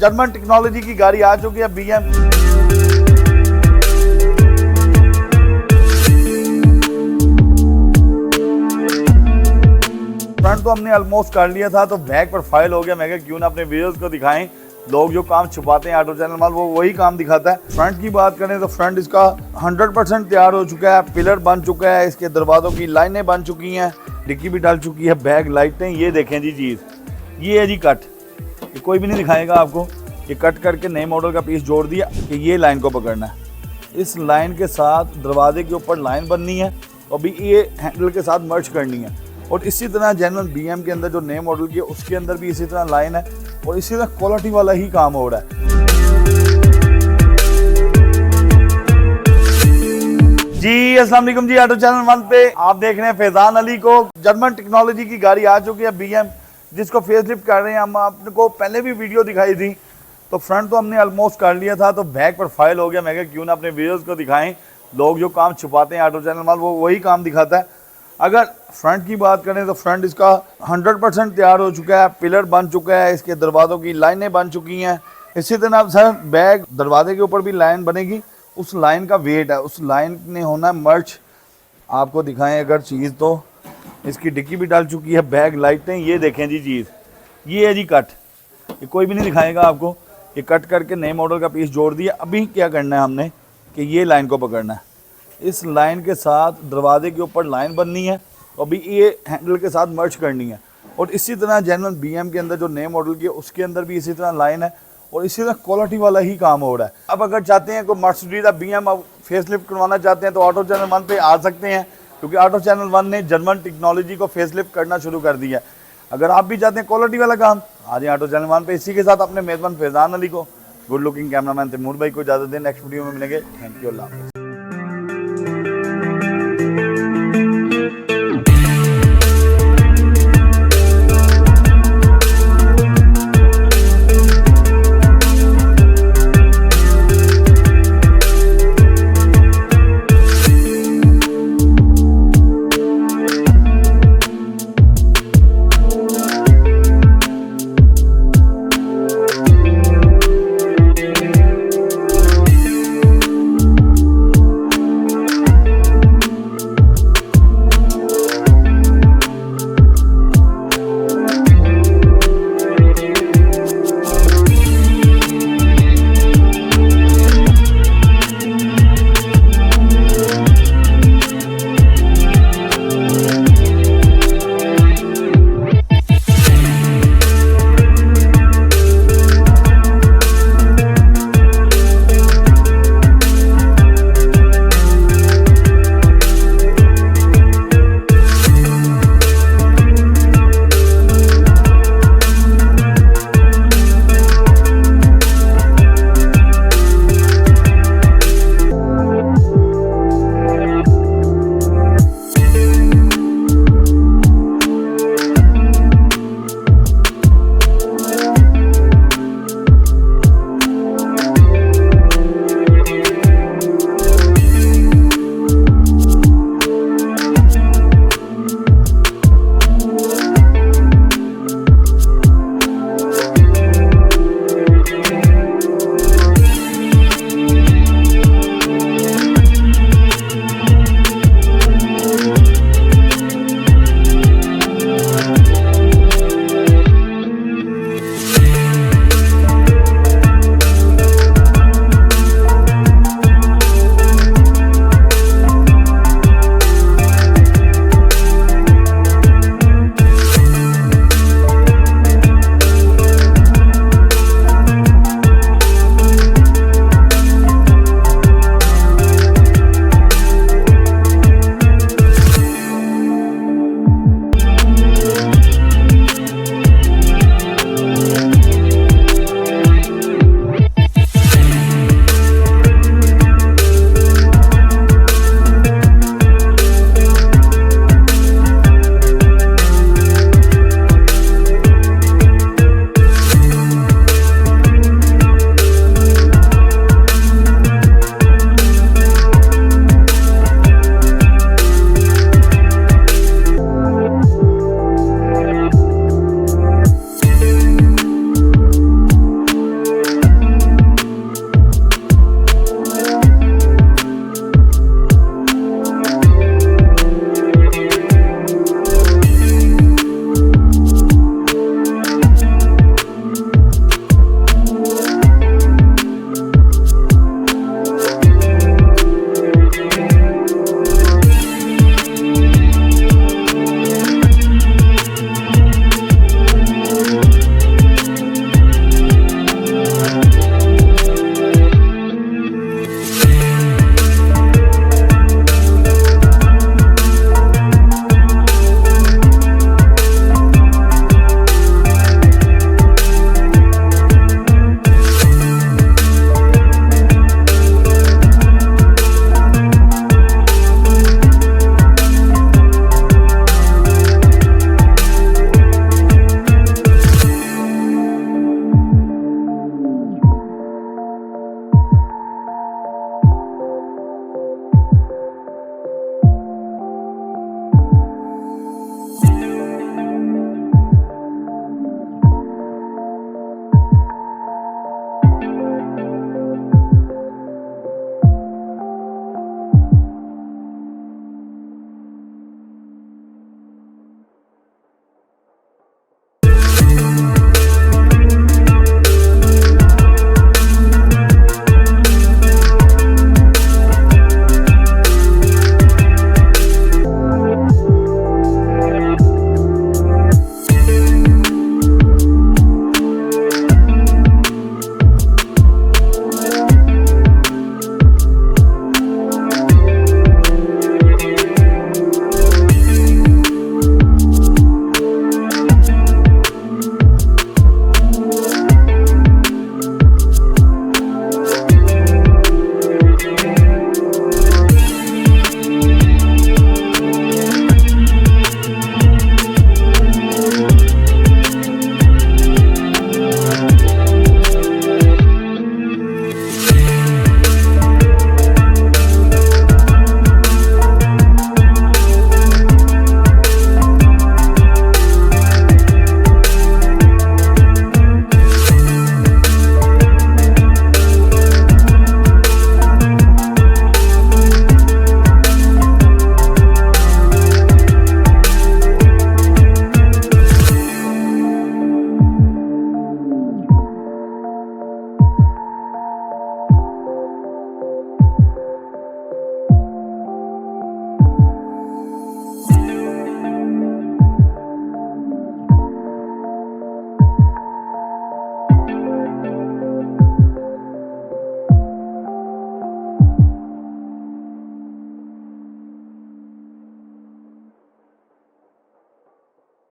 German technology की गाड़ी आ चुकी है BM। फ्रंट तो हमने ऑलमोस्ट कर लिया था, तो बैक प्रोफाइल हो गया। मैं क्यों ना अपने व्यूअर्स को दिखाएं। लोग जो काम छुपाते हैं ऑटो चैनल माल, वो वही काम दिखाता है। फ्रंट की बात करें तो फ्रंट इसका 100% तैयार हो चुका है। पिलर बन चुका है, इसके दरवाज़ों की लाइनें बन चुकी हैं, डिक्की भी डाल चुकी है, बैक लाइटें। ये देखें जी चीज़, ये है जी कट। ये कोई भी नहीं दिखाएगा आपको। ये कट करके नए मॉडल का पीस जोड़ दिया कि ये लाइन को पकड़ना है। इस लाइन के साथ दरवाजे के ऊपर लाइन बननी है और भी ये हैंडल के साथ मर्ज करनी है। और इसी तरह जनरल BM के अंदर जो नए मॉडल की है उसके अंदर भी इसी तरह लाइन है और इसी तरह क्वालिटी वाला ही काम हो रहा है। जी अस्सलाम वालेकुम जी, ऑटो चैनल 1 पे आप देख रहे हैं फैजान अली को। जर्मन टेक्नोलॉजी की गाड़ी आ चुकी है BM, जिसको फेसलिफ्ट कर रहे हैं। हम आपको पहले भी वीडियो दिखाई थी। तो फ्रंट तो हमने ऑलमोस्ट कर लिया था, तो बैक प्रोफाइल हो गया। मैं क्यों ना अपने व्यूअर्स को दिखाएं। लोग जो काम छुपाते हैं ऑटो चैनल माल, वो वही काम दिखाता है। अगर फ्रंट की बात करें तो फ्रंट इसका 100% तैयार हो चुका है। पिलर बन चुका है, इसके दरवाज़ों की लाइनें बन चुकी हैं। इसी तरह सर बैक दरवाजे के ऊपर भी लाइन बनेगी। उस लाइन का वेट है, उस लाइन ने होना है मर्च। आपको दिखाएं अगर चीज़, तो इसकी डिक्की भी डाल चुकी है, बैक लाइटें। ये देखें जी चीज़, ये है जी कट। ये कोई भी नहीं दिखाएगा आपको। ये कट करके नए मॉडल का पीस जोड़ दिया। अभी क्या करना है हमने कि ये लाइन को पकड़ना है। इस लाइन के साथ दरवाजे के ऊपर लाइन बननी है और भी ये हैंडल के साथ मर्ज करनी है। और इसी तरह जनरल BM के अंदर जो नए मॉडल की है उसके अंदर भी इसी तरह लाइन है और इसी तरह क्वालिटी वाला ही काम हो रहा है। अब अगर चाहते हैं कोई मर्सिडीज BM अब फेसलिफ्ट करवाना चाहते हैं तो ऑटो चैनल 1 पे आ सकते हैं, क्योंकि ऑटो चैनल 1 ने जर्मन टेक्नोलॉजी को फेसलिफ्ट करना शुरू कर दिया है। अगर आप भी चाहते हैं क्वालिटी वाला काम, आ जाए ऑटो चैनल 1 पे। इसी के साथ अपने मेज़बान फैजान अली को, गुड लुकिंग कैमरामैन तैमूर भाई को इजाज़त दें। नेक्स्ट वीडियो में मिलेंगे। थैंक यू, अल्लाह हाफ़िज़।